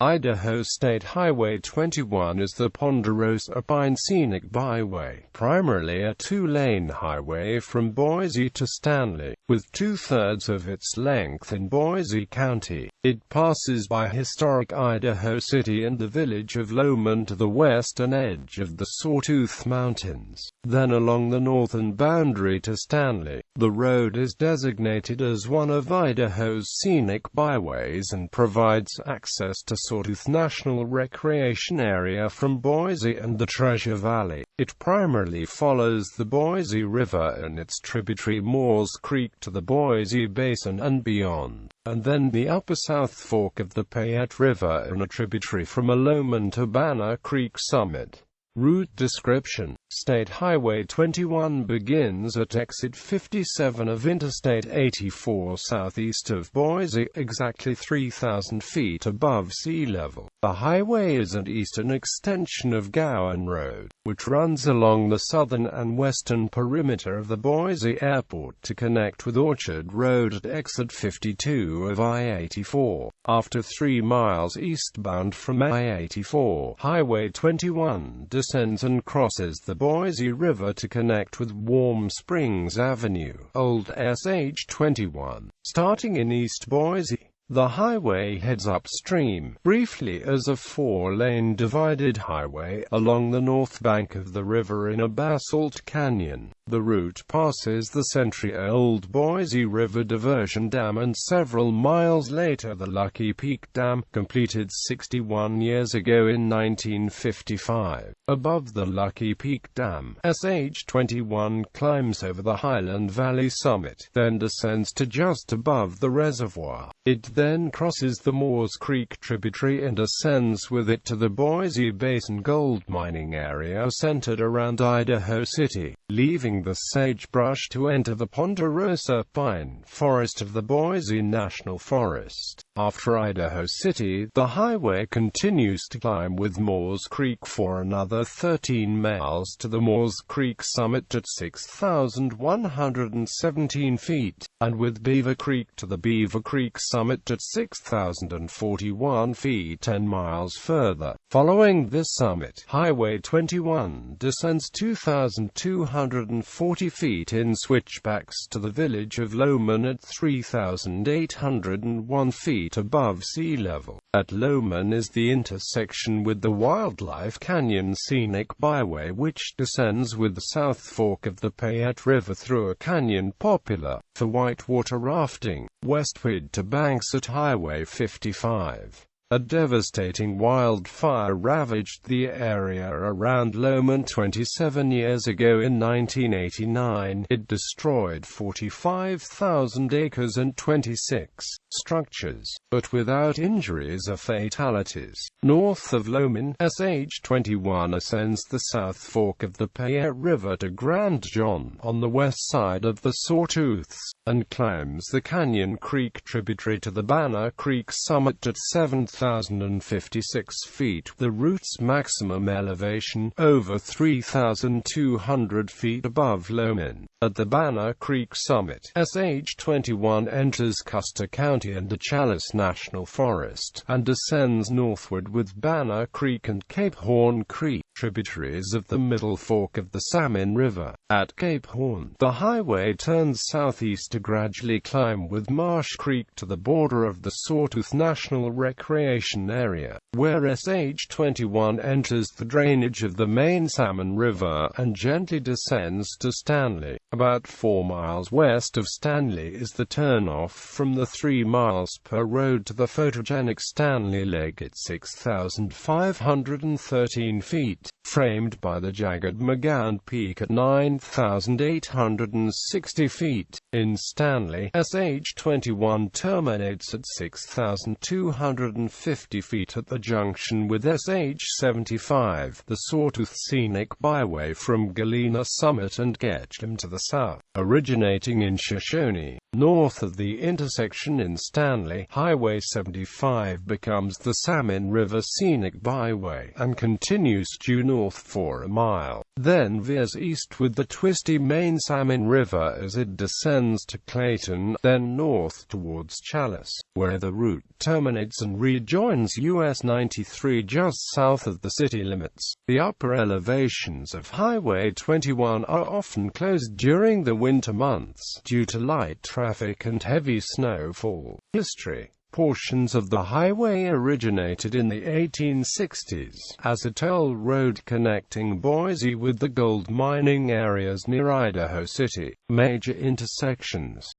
Idaho State Highway 21 is the Ponderosa Pine Scenic Byway, primarily a two-lane highway from Boise to Stanley, with two-thirds of its length in Boise County. It passes by historic Idaho City and the village of Lowman to the western edge of the Sawtooth Mountains, then along the northern boundary to Stanley. The road is designated as one of Idaho's scenic byways and provides access to Sawtooth National Recreation Area from Boise and the Treasure Valley. It primarily follows the Boise River and its tributary Moores Creek to the Boise Basin and beyond, and then the upper South Fork of the Payette River and a tributary from Lowman to Banner Creek summit. Route description: State Highway 21 begins at exit 57 of Interstate 84 southeast of Boise, exactly 3,000 feet above sea level. The highway is an eastern extension of Gowan Road, which runs along the southern and western perimeter of the Boise Airport to connect with Orchard Road at exit 52 of I-84. After 3 miles eastbound from I-84, Highway 21 descends and crosses the Boise River to connect with Warm Springs Avenue, Old SH-21. Starting in East Boise, the highway heads upstream, briefly as a 4-lane divided highway, along the north bank of the river in a basalt canyon. The route passes the century-old Boise River Diversion Dam and several miles later the Lucky Peak Dam, completed 61 years ago in 1955. Above the Lucky Peak Dam, SH-21 climbs over the Highland Valley summit, then descends to just above the reservoir. It then crosses the Moores Creek tributary and ascends with it to the Boise Basin gold mining area centered around Idaho City, leaving the sagebrush to enter the Ponderosa Pine Forest of the Boise National Forest. After Idaho City, the highway continues to climb with Moores Creek for another 13 miles to the Moores Creek summit at 6,117 feet, and with Beaver Creek to the Beaver Creek summit at 6,041 feet 10 miles further. Following this summit, Highway 21 descends 2,240 feet in switchbacks to the village of Lowman at 3,801 feet above sea level. At Lowman is the intersection with the Wildlife Canyon Scenic Byway, which descends with the South Fork of the Payette River through a canyon popular for whitewater rafting, westward to banks at Highway 55. A devastating wildfire ravaged the area around Lowman 27 years ago in 1989. It destroyed 45,000 acres and 26 structures, but without injuries or fatalities. North of Lowman, SH-21 ascends the South Fork of the Payette River to Grand John on the west side of the Sawtooths, and climbs the Canyon Creek tributary to the Banner Creek summit at 7,056 feet, the route's maximum elevation, over 3,200 feet above Lowman. At the Banner Creek summit, SH-21 enters Custer County and the Chalice National Forest, and descends northward with Banner Creek and Cape Horn Creek, tributaries of the Middle Fork of the Salmon River. At Cape Horn, the highway turns southeast to gradually climb with Marsh Creek to the border of the Sawtooth National Recreation Area, where SH-21 enters the drainage of the main Salmon River and gently descends to Stanley. About 4 miles west of Stanley is the turnoff from the 3 miles per road to the photogenic Standley Lake at 6,513 feet, framed by the jagged McGann Peak at 9,860 feet. In Stanley, SH-21 terminates at 6,250 feet at the junction with SH-75, the Sawtooth Scenic Byway from Galena Summit and Ketchum to the south. Originating in Shoshone, north of the intersection in Stanley, Highway 75 becomes the Salmon River Scenic Byway, and continues due north for a mile. then veers east with the twisty main Salmon River as it descends to Clayton, then north towards Chalice, where the route terminates and rejoins US 93 just south of the city limits. The upper elevations of Highway 21 are often closed during the winter months, due to light traffic and heavy snowfall. History. Portions of the highway originated in the 1860s, as a toll road connecting Boise with the gold mining areas near Idaho City. Major intersections.